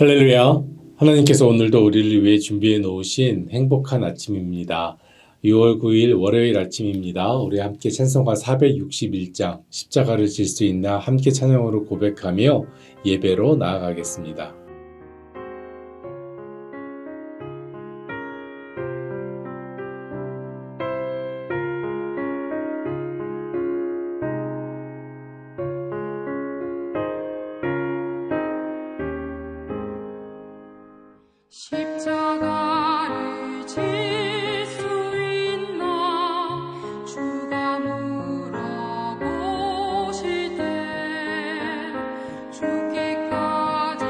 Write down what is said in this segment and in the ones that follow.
할렐루야. 하나님께서 오늘도 우리를 위해 준비해 놓으신 행복한 아침입니다. 6월 9일 월요일 아침입니다. 우리 함께 찬송가 461장 십자가를 질 수 있나 함께 찬양으로 고백하며 예배로 나아가겠습니다. 십자가를 질 수 있나 주가 물어보실 때 죽기까지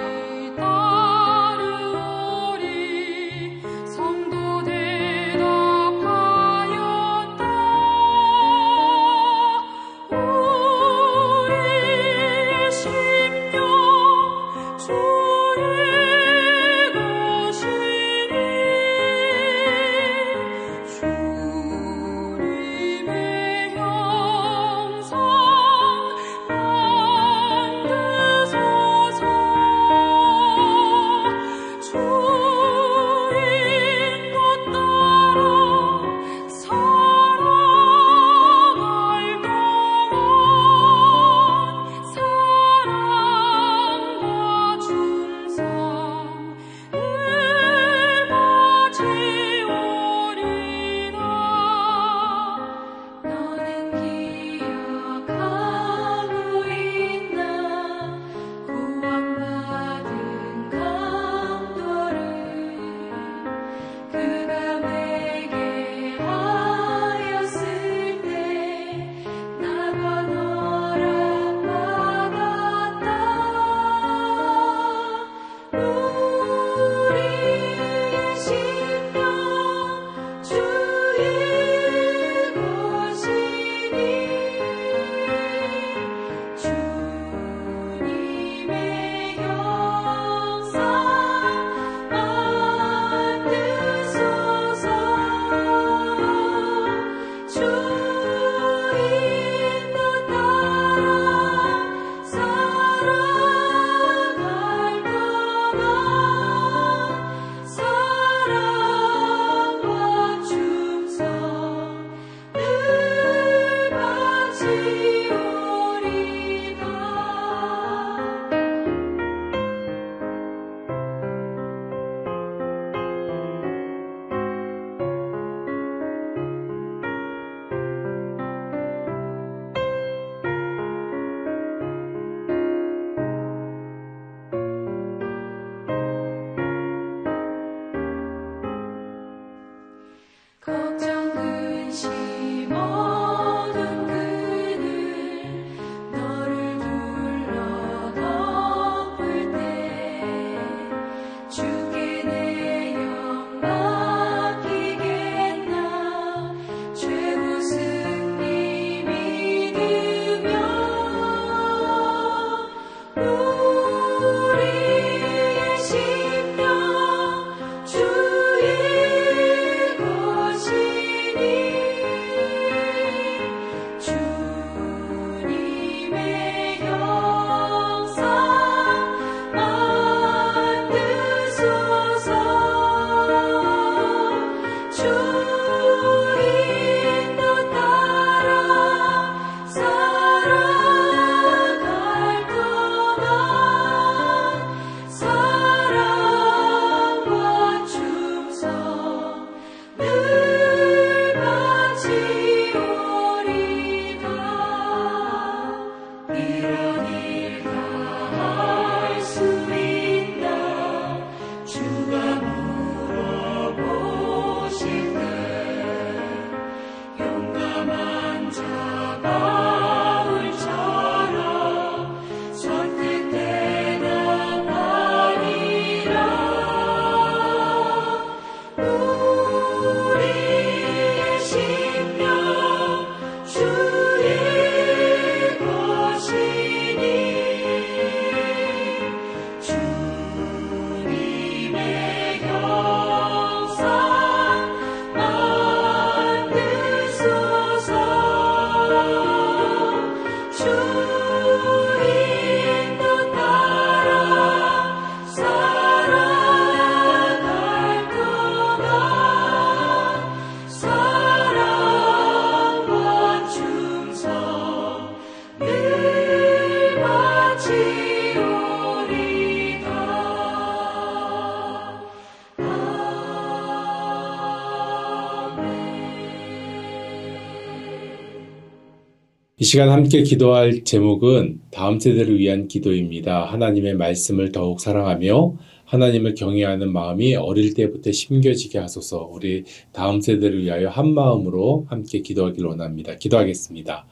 이 시간 함께 기도할 제목은 다음 세대를 위한 기도입니다. 하나님의 말씀을 더욱 사랑하며 하나님을 경외하는 마음이 어릴 때부터 심겨지게 하소서. 우리 다음 세대를 위하여 한 마음으로 함께 기도하길 원합니다. 기도하겠습니다.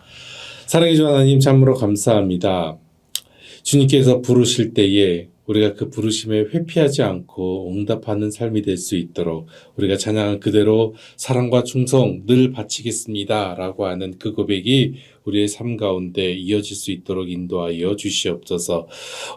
사랑해 주 하나님 참으로 감사합니다. 주님께서 부르실 때에 우리가 그 부르심에 회피하지 않고 응답하는 삶이 될 수 있도록 우리가 찬양한 그대로 사랑과 충성 늘 바치겠습니다 라고 하는 그 고백이 우리의 삶 가운데 이어질 수 있도록 인도하여 주시옵소서.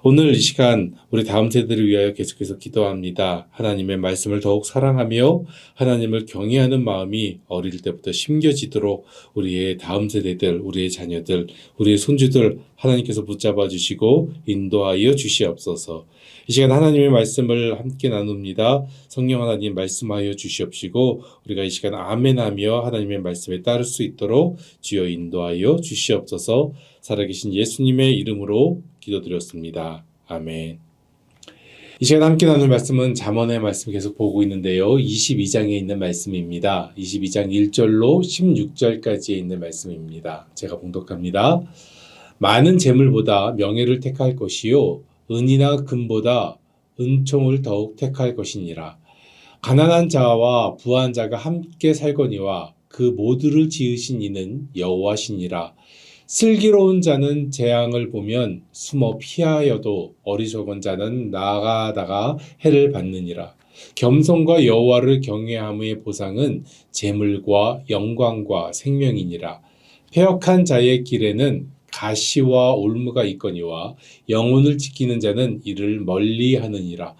오늘 이 시간 우리 다음 세대를 위하여 계속해서 기도합니다. 하나님의 말씀을 더욱 사랑하며 하나님을 경외하는 마음이 어릴 때부터 심겨지도록 우리의 다음 세대들, 우리의 자녀들, 우리의 손주들 하나님께서 붙잡아 주시고 인도하여 주시옵소서. 이 시간 하나님의 말씀을 함께 나눕니다. 성령 하나님 말씀하여 주시옵시고 우리가 이 시간 아멘하며 하나님의 말씀에 따를 수 있도록 주여 인도하여 주시옵소서. 살아계신 예수님의 이름으로 기도드렸습니다. 아멘. 이 시간 함께 나눌 말씀은 잠언의 말씀 계속 보고 있는데요. 22장에 있는 말씀입니다. 22장 1절로 16절까지에 있는 말씀입니다. 제가 봉독합니다. 많은 재물보다 명예를 택할 것이요 은이나 금보다 은총을 더욱 택할 것이니라. 가난한 자와 부한 자가 함께 살거니와 그 모두를 지으신 이는 여호와시니라. 슬기로운 자는 재앙을 보면 숨어 피하여도 어리석은 자는 나아가다가 해를 받느니라. 겸손과 여호와를 경외함의 보상은 재물과 영광과 생명이니라. 패역한 자의 길에는 가시와 올무가 있거니와 영혼을 지키는 자는 이를 멀리하느니라.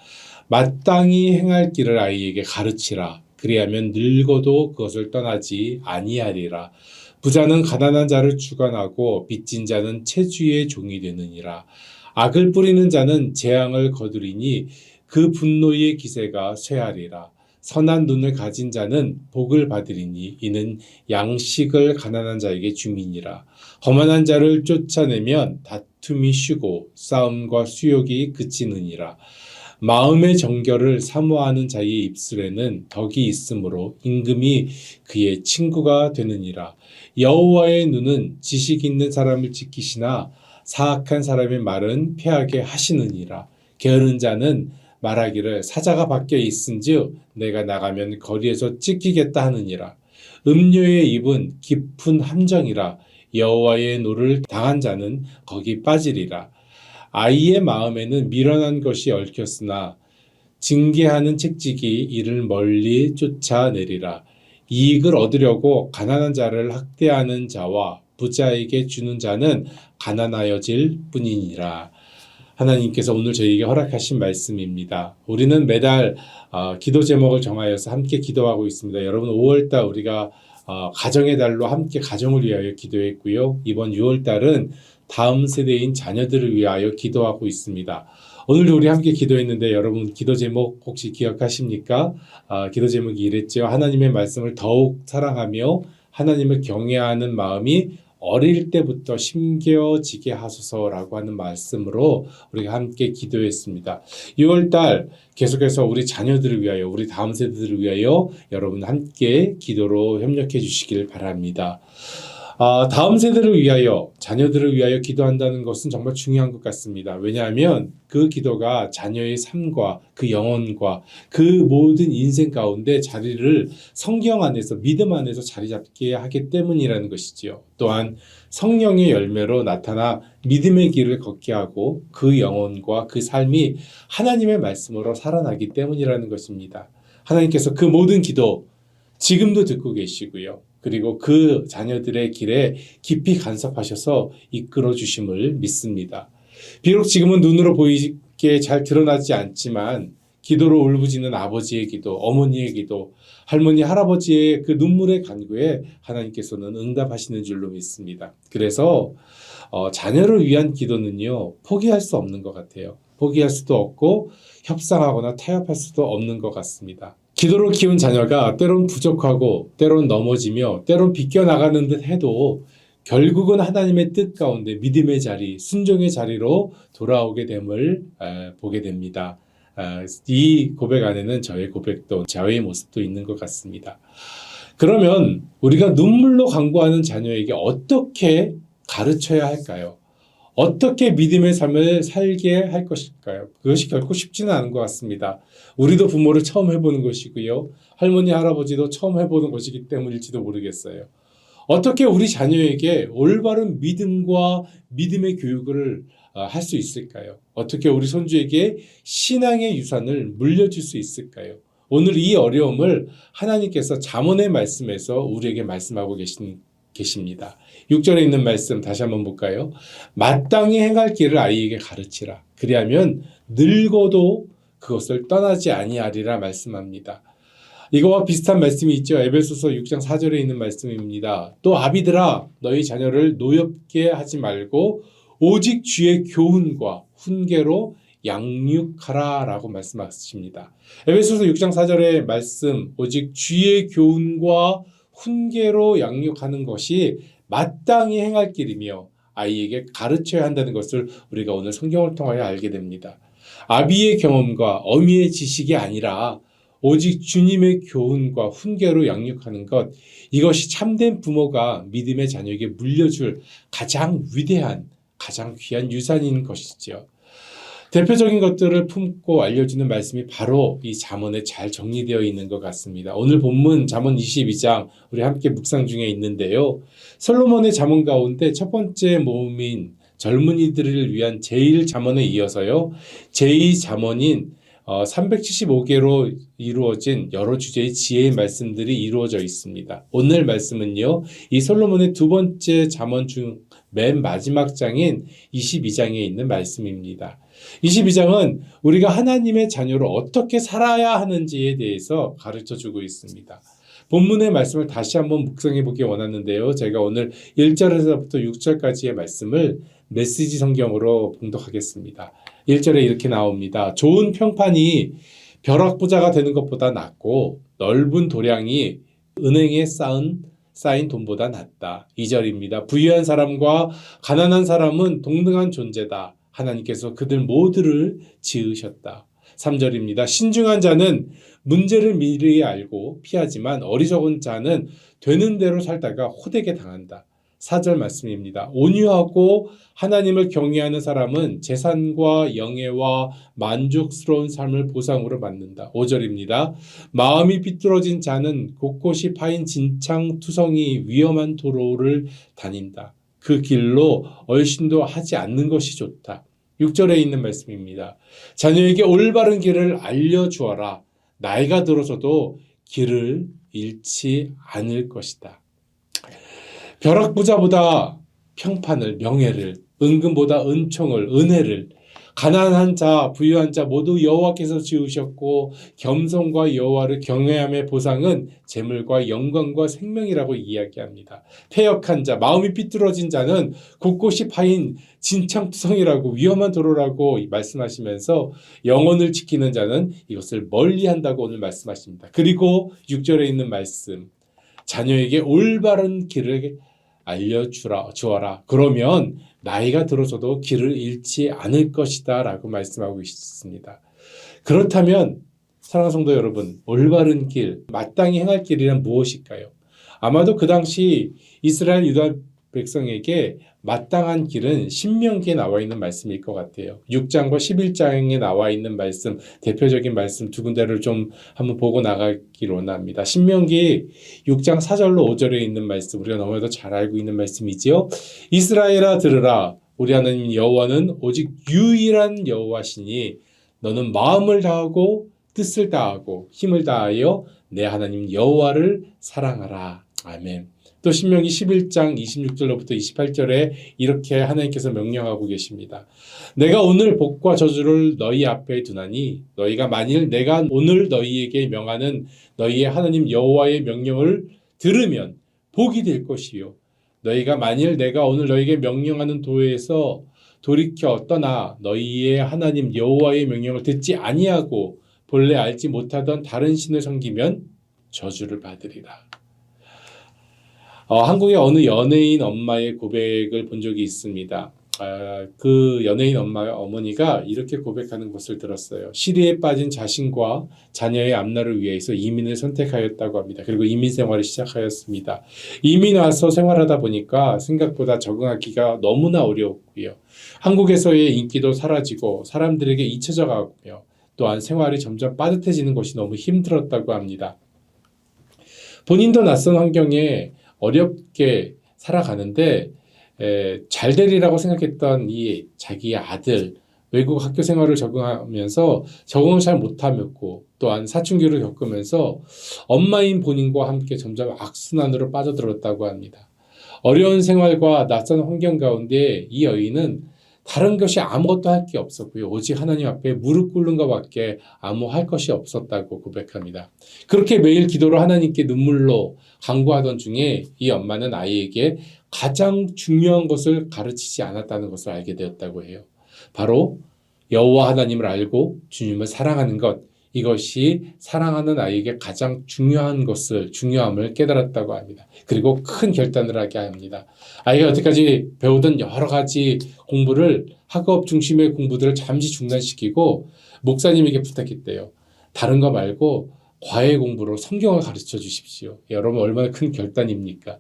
마땅히 행할 길을 아이에게 가르치라. 그리하면 늙어도 그것을 떠나지 아니하리라. 부자는 가난한 자를 주관하고 빚진 자는 체주의 종이 되느니라. 악을 뿌리는 자는 재앙을 거두리니 그 분노의 기세가 쇠하리라. 선한 눈을 가진 자는 복을 받으리니 이는 양식을 가난한 자에게 주민이라. 거만한 자를 쫓아내면 다툼이 쉬고 싸움과 수욕이 그치느니라. 마음의 정결을 사모하는 자의 입술에는 덕이 있으므로 임금이 그의 친구가 되느니라. 여호와의 눈은 지식 있는 사람을 지키시나 사악한 사람의 말은 패하게 하시느니라. 게으른 자는 말하기를 사자가 밖에 있은즉 내가 나가면 거리에서 찢기겠다 하느니라. 음료의 입은 깊은 함정이라. 여호와의 노를 당한 자는 거기 빠지리라. 아이의 마음에는 미련한 것이 얽혔으나 징계하는 책직이 이를 멀리 쫓아내리라. 이익을 얻으려고 가난한 자를 학대하는 자와 부자에게 주는 자는 가난하여질 뿐이니라. 하나님께서 오늘 저희에게 허락하신 말씀입니다. 우리는 매달 기도 제목을 정하여서 함께 기도하고 있습니다. 여러분 5월달 우리가 가정의 달로 함께 가정을 위하여 기도했고요. 이번 6월달은 다음 세대인 자녀들을 위하여 기도하고 있습니다. 오늘도 우리 함께 기도했는데 여러분 기도 제목 혹시 기억하십니까? 기도 제목이 이랬죠. 하나님의 말씀을 더욱 사랑하며 하나님을 경외하는 마음이 어릴 때부터 심겨지게 하소서라고 하는 말씀으로 우리가 함께 기도했습니다. 6월달 계속해서 우리 자녀들을 위하여 우리 다음 세대들을 위하여 여러분 함께 기도로 협력해 주시길 바랍니다. 다음 세대를 위하여 자녀들을 위하여 기도한다는 것은 정말 중요한 것 같습니다. 왜냐하면 그 기도가 자녀의 삶과 그 영혼과 그 모든 인생 가운데 자리를 성경 안에서 믿음 안에서 자리 잡게 하기 때문이라는 것이지요. 또한 성령의 열매로 나타나 믿음의 길을 걷게 하고 그 영혼과 그 삶이 하나님의 말씀으로 살아나기 때문이라는 것입니다. 하나님께서 그 모든 기도 지금도 듣고 계시고요. 그리고 그 자녀들의 길에 깊이 간섭하셔서 이끌어 주심을 믿습니다. 비록 지금은 눈으로 보이게 잘 드러나지 않지만 기도로 울부짖는 아버지의 기도, 어머니의 기도, 할머니, 할아버지의 그 눈물의 간구에 하나님께서는 응답하시는 줄로 믿습니다. 그래서 자녀를 위한 기도는요, 포기할 수 없는 것 같아요. 포기할 수도 없고 협상하거나 타협할 수도 없는 것 같습니다. 기도로 키운 자녀가 때론 부족하고 때론 넘어지며 때론 비껴나가는 듯 해도 결국은 하나님의 뜻 가운데 믿음의 자리, 순종의 자리로 돌아오게 됨을 보게 됩니다. 이 고백 안에는 저의 고백도 저의 모습도 있는 것 같습니다. 그러면 우리가 눈물로 간구하는 자녀에게 어떻게 가르쳐야 할까요? 어떻게 믿음의 삶을 살게 할 것일까요? 그것이 결코 쉽지는 않은 것 같습니다. 우리도 부모를 처음 해보는 것이고요. 할머니, 할아버지도 처음 해보는 것이기 때문일지도 모르겠어요. 어떻게 우리 자녀에게 올바른 믿음과 믿음의 교육을 할 수 있을까요? 어떻게 우리 손주에게 신앙의 유산을 물려줄 수 있을까요? 오늘 이 어려움을 하나님께서 잠언의 말씀에서 우리에게 말씀하고 계십니다. 6절에 있는 말씀 다시 한번 볼까요? 마땅히 행할 길을 아이에게 가르치라. 그리하면 늙어도 그것을 떠나지 아니하리라 말씀합니다. 이거와 비슷한 말씀이 있죠. 에베소서 6장 4절에 있는 말씀입니다. 또 아비들아 너희 자녀를 노엽게 하지 말고 오직 주의 교훈과 훈계로 양육하라 라고 말씀하십니다. 에베소서 6장 4절의 말씀, 오직 주의 교훈과 훈계로 양육하는 것이 마땅히 행할 길이며 아이에게 가르쳐야 한다는 것을 우리가 오늘 성경을 통하여 알게 됩니다. 아비의 경험과 어미의 지식이 아니라 오직 주님의 교훈과 훈계로 양육하는 것, 이것이 참된 부모가 믿음의 자녀에게 물려줄 가장 위대한, 가장 귀한 유산인 것이죠. 대표적인 것들을 품고 알려주는 말씀이 바로 이 잠언에 잘 정리되어 있는 것 같습니다. 오늘 본문 잠언 22장 우리 함께 묵상 중에 있는데요. 솔로몬의 잠언 가운데 첫 번째 모음인 젊은이들을 위한 제1잠언에 이어서요. 제2잠언인 375개로 이루어진 여러 주제의 지혜의 말씀들이 이루어져 있습니다. 오늘 말씀은요. 이 솔로몬의 두 번째 잠언 중 맨 마지막 장인 22장에 있는 말씀입니다. 22장은 우리가 하나님의 자녀로 어떻게 살아야 하는지에 대해서 가르쳐주고 있습니다. 본문의 말씀을 다시 한번 묵상해 보기 원하는데요. 제가 오늘 1절에서부터 6절까지의 말씀을 메시지 성경으로 봉독하겠습니다. 1절에 이렇게 나옵니다. 좋은 평판이 벼락부자가 되는 것보다 낫고 넓은 도량이 은행에 쌓인 돈보다 낫다. 2절입니다. 부유한 사람과 가난한 사람은 동등한 존재다. 하나님께서 그들 모두를 지으셨다. 3절입니다. 신중한 자는 문제를 미리 알고 피하지만 어리석은 자는 되는 대로 살다가 호되게 당한다. 4절 말씀입니다. 온유하고 하나님을 경외하는 사람은 재산과 영예와 만족스러운 삶을 보상으로 받는다. 5절입니다. 마음이 삐뚤어진 자는 곳곳이 파인 진창투성이 위험한 도로를 다닌다. 그 길로 얼씬도 하지 않는 것이 좋다. 6절에 있는 말씀입니다. 자녀에게 올바른 길을 알려주어라. 나이가 들어서도 길을 잃지 않을 것이다. 벼락부자보다 평판을, 명예를, 은금보다 은총을, 은혜를, 가난한 자, 부유한 자 모두 여호와께서 지으셨고 겸손과 여호와를 경외함의 보상은 재물과 영광과 생명이라고 이야기합니다. 패역한 자, 마음이 삐뚤어진 자는 곳곳이 파인 진창투성이라고 위험한 도로라고 말씀하시면서 영혼을 지키는 자는 이것을 멀리한다고 오늘 말씀하십니다. 그리고 6절에 있는 말씀, 자녀에게 올바른 길을 알려주어라. 그러면 나이가 들어서도 길을 잃지 않을 것이다 라고 말씀하고 있습니다. 그렇다면 사랑하는 성도 여러분, 올바른 길, 마땅히 행할 길이란 무엇일까요? 아마도 그 당시 이스라엘 유다 백성에게 마땅한 길은 신명기에 나와 있는 말씀일 것 같아요. 6장과 11장에 나와 있는 말씀, 대표적인 말씀 두 군데를 좀 한번 보고 나가기를 원합니다. 신명기 6장 4절로 5절에 있는 말씀, 우리가 너무나도 잘 알고 있는 말씀이지요. 이스라엘아 들으라. 우리 하나님 여호와는 오직 유일한 여호와시니 너는 마음을 다하고 뜻을 다하고 힘을 다하여 내 하나님 여호와를 사랑하라. 아멘. 또 신명기 11장 26절로부터 28절에 이렇게 하나님께서 명령하고 계십니다. 내가 오늘 복과 저주를 너희 앞에 두나니 너희가 만일 내가 오늘 너희에게 명하는 너희의 하나님 여호와의 명령을 들으면 복이 될 것이요. 너희가 만일 내가 오늘 너희에게 명령하는 도에서 돌이켜 떠나 너희의 하나님 여호와의 명령을 듣지 아니하고 본래 알지 못하던 다른 신을 섬기면 저주를 받으리라. 한국의 어느 연예인 엄마의 고백을 본 적이 있습니다. 그 연예인 어머니가 이렇게 고백하는 것을 들었어요. 시리에 빠진 자신과 자녀의 앞날을 위해서 이민을 선택하였다고 합니다. 그리고 이민 생활을 시작하였습니다. 이민 와서 생활하다 보니까 생각보다 적응하기가 너무나 어려웠고요. 한국에서의 인기도 사라지고 사람들에게 잊혀져 가고요. 또한 생활이 점점 빠듯해지는 것이 너무 힘들었다고 합니다. 본인도 낯선 환경에 어렵게 살아가는데 잘 되리라고 생각했던 이 자기의 아들 외국 학교 생활을 적응하면서 적응을 잘 못하였고 또한 사춘기를 겪으면서 엄마인 본인과 함께 점점 악순환으로 빠져들었다고 합니다. 어려운 생활과 낯선 환경 가운데 이 여인은 다른 것이 아무것도 할 게 없었고요. 오직 하나님 앞에 무릎 꿇는 것밖에 아무 할 것이 없었다고 고백합니다. 그렇게 매일 기도로 하나님께 눈물로 간구하던 중에 이 엄마는 아이에게 가장 중요한 것을 가르치지 않았다는 것을 알게 되었다고 해요. 바로 여호와 하나님을 알고 주님을 사랑하는 것, 이것이 사랑하는 아이에게 가장 중요함을 깨달았다고 합니다. 그리고 큰 결단을 하게 합니다. 아이가 여태까지 배우던 여러 가지 공부를 학업 중심의 공부들을 잠시 중단시키고 목사님에게 부탁했대요. 다른 거 말고 과외 공부로 성경을 가르쳐 주십시오. 여러분 얼마나 큰 결단입니까?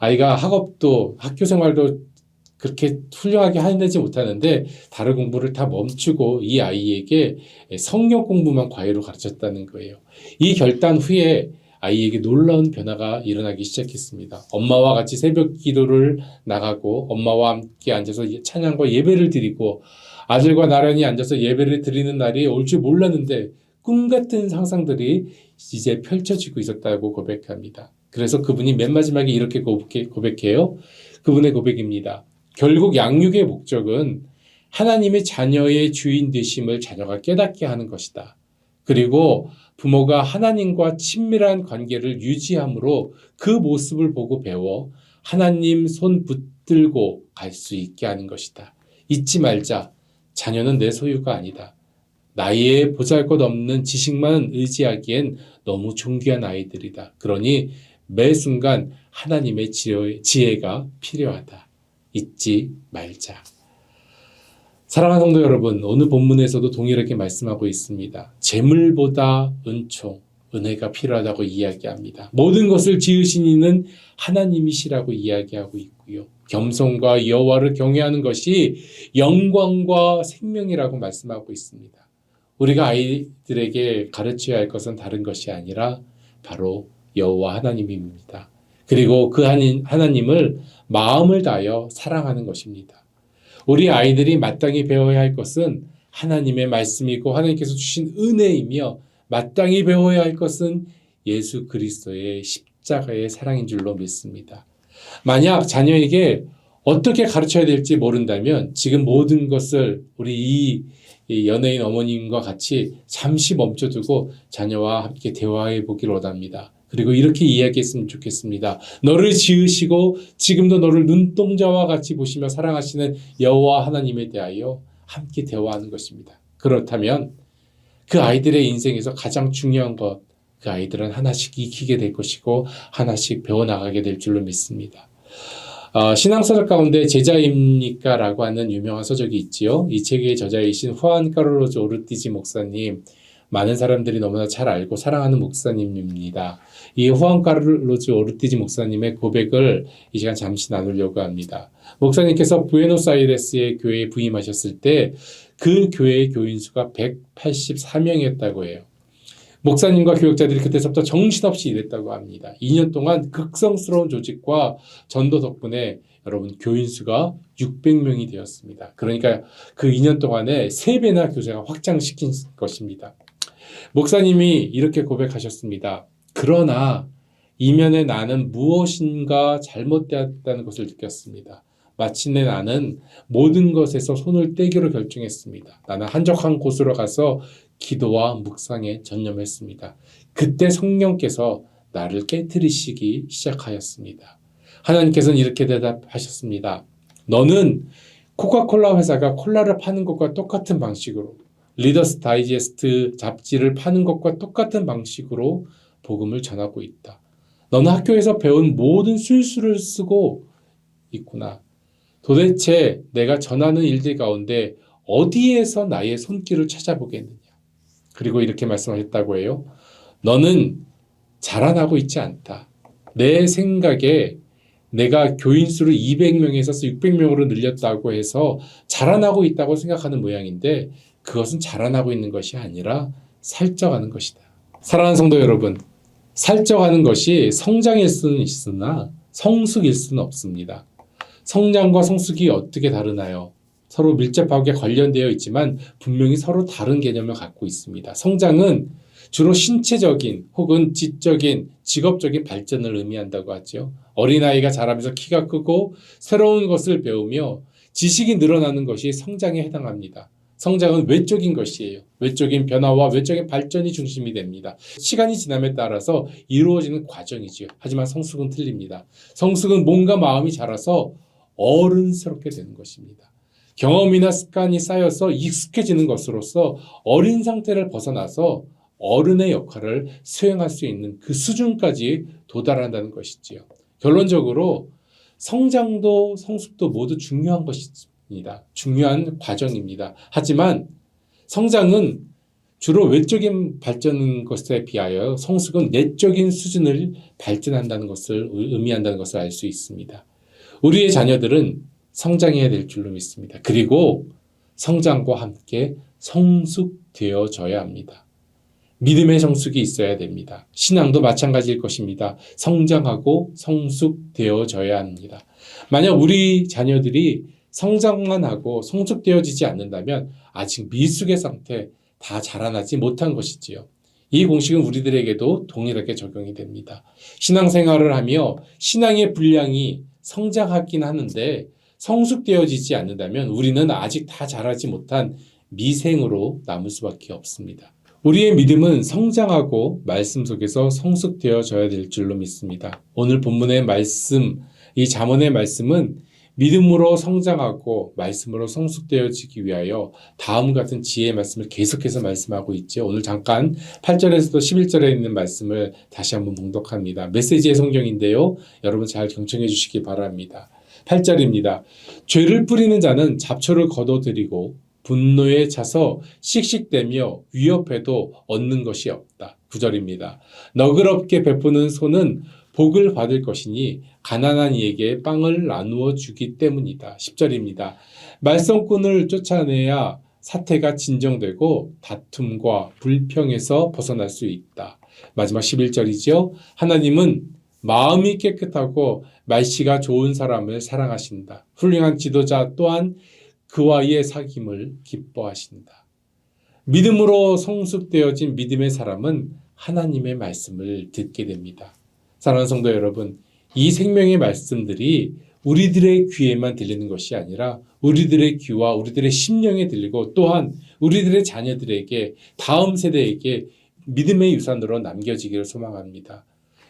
아이가 학업도 학교 생활도 그렇게 훌륭하게 해내지 못하는데 다른 공부를 다 멈추고 이 아이에게 성경 공부만 과외로 가르쳤다는 거예요. 이 결단 후에 아이에게 놀라운 변화가 일어나기 시작했습니다. 엄마와 같이 새벽 기도를 나가고 엄마와 함께 앉아서 찬양과 예배를 드리고 아들과 나란히 앉아서 예배를 드리는 날이 올 줄 몰랐는데 꿈 같은 상상들이 이제 펼쳐지고 있었다고 고백합니다. 그래서 그분이 맨 마지막에 이렇게 고백해요. 그분의 고백입니다. 결국 양육의 목적은 하나님의 자녀의 주인 되심을 자녀가 깨닫게 하는 것이다. 그리고 부모가 하나님과 친밀한 관계를 유지함으로 그 모습을 보고 배워 하나님 손 붙들고 갈 수 있게 하는 것이다. 잊지 말자. 자녀는 내 소유가 아니다. 나이에 보잘것없는 지식만 의지하기엔 너무 존귀한 아이들이다. 그러니 매 순간 하나님의 지혜가 필요하다. 잊지 말자. 사랑하는 성도 여러분, 오늘 본문에서도 동일하게 말씀하고 있습니다. 재물보다 은총, 은혜가 필요하다고 이야기합니다. 모든 것을 지으신 이는 하나님이시라고 이야기하고 있고요. 겸손과 여호와를 경외하는 것이 영광과 생명이라고 말씀하고 있습니다. 우리가 아이들에게 가르쳐야 할 것은 다른 것이 아니라 바로 여호와 하나님입니다. 그리고 그 하나님을 마음을 다하여 사랑하는 것입니다. 우리 아이들이 마땅히 배워야 할 것은 하나님의 말씀이고 하나님께서 주신 은혜이며 마땅히 배워야 할 것은 예수 그리스도의 십자가의 사랑인 줄로 믿습니다. 만약 자녀에게 어떻게 가르쳐야 될지 모른다면 지금 모든 것을 우리 이 연예인 어머님과 같이 잠시 멈춰두고 자녀와 함께 대화해 보기를 원합니다. 그리고 이렇게 이야기했으면 좋겠습니다. 너를 지으시고 지금도 너를 눈동자와 같이 보시며 사랑하시는 여호와 하나님에 대하여 함께 대화하는 것입니다. 그렇다면 그 아이들의 인생에서 가장 중요한 것, 그 아이들은 하나씩 익히게 될 것이고 하나씩 배워나가게 될 줄로 믿습니다. 신앙서적 가운데 제자입니까? 라고 하는 유명한 서적이 있지요. 이 책의 저자이신 후안 카를로스 오르티지 목사님, 많은 사람들이 너무나 잘 알고 사랑하는 목사님입니다. 이 후안 카를로스 오르티지 목사님의 고백을 이 시간 잠시 나누려고 합니다. 목사님께서 부에노스아이레스의 교회에 부임하셨을 때 그 교회의 교인 수가 184명이었다고 해요. 목사님과 교역자들이 그때서부터 정신없이 일했다고 합니다. 2년 동안 극성스러운 조직과 전도 덕분에 여러분 교인 수가 600명이 되었습니다. 그러니까 그 2년 동안에 3배나 교회가 확장시킨 것입니다. 목사님이 이렇게 고백하셨습니다. 그러나 이면에 나는 무엇인가 잘못되었다는 것을 느꼈습니다. 마침내 나는 모든 것에서 손을 떼기로 결정했습니다. 나는 한적한 곳으로 가서 기도와 묵상에 전념했습니다. 그때 성령께서 나를 깨트리시기 시작하였습니다. 하나님께서는 이렇게 대답하셨습니다. 너는 코카콜라 회사가 콜라를 파는 것과 똑같은 방식으로 리더스 다이제스트 잡지를 파는 것과 똑같은 방식으로 복음을 전하고 있다. 너는 학교에서 배운 모든 술수를 쓰고 있구나. 도대체 내가 전하는 일들 가운데 어디에서 나의 손길을 찾아보겠느냐. 그리고 이렇게 말씀하셨다고 해요. 너는 자라나고 있지 않다. 내 생각에 내가 교인 수를 200명에서 600명으로 늘렸다고 해서 자라나고 있다고 생각하는 모양인데 그것은 자라나고 있는 것이 아니라 살쪄가는 것이다. 사랑하는 성도 여러분, 살쪄가는 것이 성장일 수는 있으나 성숙일 수는 없습니다. 성장과 성숙이 어떻게 다르나요? 서로 밀접하게 관련되어 있지만 분명히 서로 다른 개념을 갖고 있습니다. 성장은 주로 신체적인 혹은 지적인, 직업적인 발전을 의미한다고 하죠. 어린아이가 자라면서 키가 크고 새로운 것을 배우며 지식이 늘어나는 것이 성장에 해당합니다. 성장은 외적인 것이에요. 외적인 변화와 외적인 발전이 중심이 됩니다. 시간이 지남에 따라서 이루어지는 과정이지요. 하지만 성숙은 틀립니다. 성숙은 몸과 마음이 자라서 어른스럽게 되는 것입니다. 경험이나 습관이 쌓여서 익숙해지는 것으로서 어린 상태를 벗어나서 어른의 역할을 수행할 수 있는 그 수준까지 도달한다는 것이지요. 결론적으로 성장도 성숙도 모두 중요한 것입니다. 중요한 과정입니다. 하지만 성장은 주로 외적인 발전인 것에 비하여 성숙은 내적인 수준을 발전한다는 것을 의미한다는 것을 알 수 있습니다. 우리의 자녀들은 성장해야 될 줄로 믿습니다. 그리고 성장과 함께 성숙되어져야 합니다. 믿음의 성숙이 있어야 됩니다. 신앙도 마찬가지일 것입니다. 성장하고 성숙되어져야 합니다. 만약 우리 자녀들이 성장만 하고 성숙되어지지 않는다면 아직 미숙의 상태, 다 자라나지 못한 것이지요. 이 공식은 우리들에게도 동일하게 적용이 됩니다. 신앙생활을 하며 신앙의 분량이 성장하긴 하는데 성숙되어지지 않는다면 우리는 아직 다 자라지 못한 미생으로 남을 수밖에 없습니다. 우리의 믿음은 성장하고 말씀 속에서 성숙되어져야 될 줄로 믿습니다. 오늘 본문의 말씀, 이 잠언의 말씀은 믿음으로 성장하고 말씀으로 성숙되어지기 위하여 다음 같은 지혜의 말씀을 계속해서 말씀하고 있죠. 오늘 잠깐 8절에서도 11절에 있는 말씀을 다시 한번 봉독합니다. 메시지의 성경인데요. 여러분 잘 경청해 주시기 바랍니다. 8절입니다. 죄를 뿌리는 자는 잡초를 거둬들이고 분노에 차서 씩씩대며 위협해도 얻는 것이 없다. 9절입니다. 너그럽게 베푸는 손은 복을 받을 것이니 가난한 이에게 빵을 나누어 주기 때문이다. 10절입니다. 말썽꾼을 쫓아내야 사태가 진정되고 다툼과 불평에서 벗어날 수 있다. 마지막 11절이죠. 하나님은 마음이 깨끗하고 말씨가 좋은 사람을 사랑하신다. 훌륭한 지도자 또한 그와의 사귐을 기뻐하신다. 믿음으로 성숙되어진 믿음의 사람은 하나님의 말씀을 듣게 됩니다. 사랑하는 성도 여러분, 이 생명의 말씀들이 우리들의 귀에만 들리는 것이 아니라 우리들의 귀와 우리들의 심령에 들리고 또한 우리들의 자녀들에게 다음 세대에게 믿음의 유산으로 남겨지기를 소망합니다.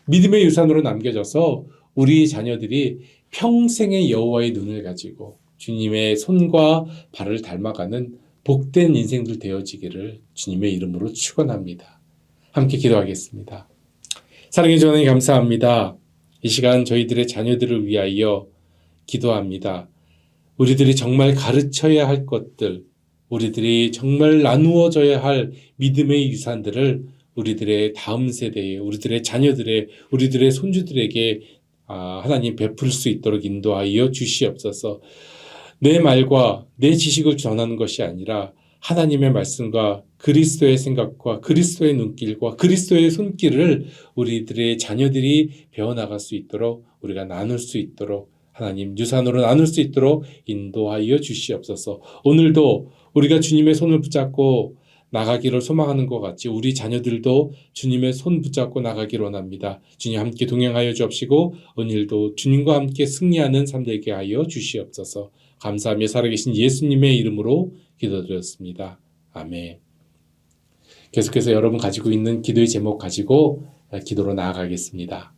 믿음의 유산으로 남겨져서 우리 자녀들이 평생의 여호와의 눈을 가지고 주님의 손과 발을 닮아가는 복된 인생들 되어지기를 주님의 이름으로 축원합니다. 함께 기도하겠습니다. 사랑해 주님 감사합니다. 이 시간 저희들의 자녀들을 위하여 기도합니다. 우리들이 정말 가르쳐야 할 것들, 우리들이 정말 나누어져야 할 믿음의 유산들을 우리들의 다음 세대에, 우리들의 자녀들의, 우리들의 손주들에게 하나님 베풀 수 있도록 인도하여 주시옵소서. 내 말과 내 지식을 전하는 것이 아니라 하나님의 말씀과 그리스도의 생각과 그리스도의 눈길과 그리스도의 손길을 우리들의 자녀들이 배워나갈 수 있도록 우리가 나눌 수 있도록 하나님 유산으로 나눌 수 있도록 인도하여 주시옵소서. 오늘도 우리가 주님의 손을 붙잡고 나가기를 소망하는 것 같이 우리 자녀들도 주님의 손 붙잡고 나가기를 원합니다. 주님 함께 동행하여 주옵시고 오늘도 주님과 함께 승리하는 삶 되게 하여 주시옵소서. 감사하며 살아계신 예수님의 이름으로 기도드렸습니다. 아멘. 계속해서 여러분 가지고 있는 기도의 제목 가지고 기도로 나아가겠습니다.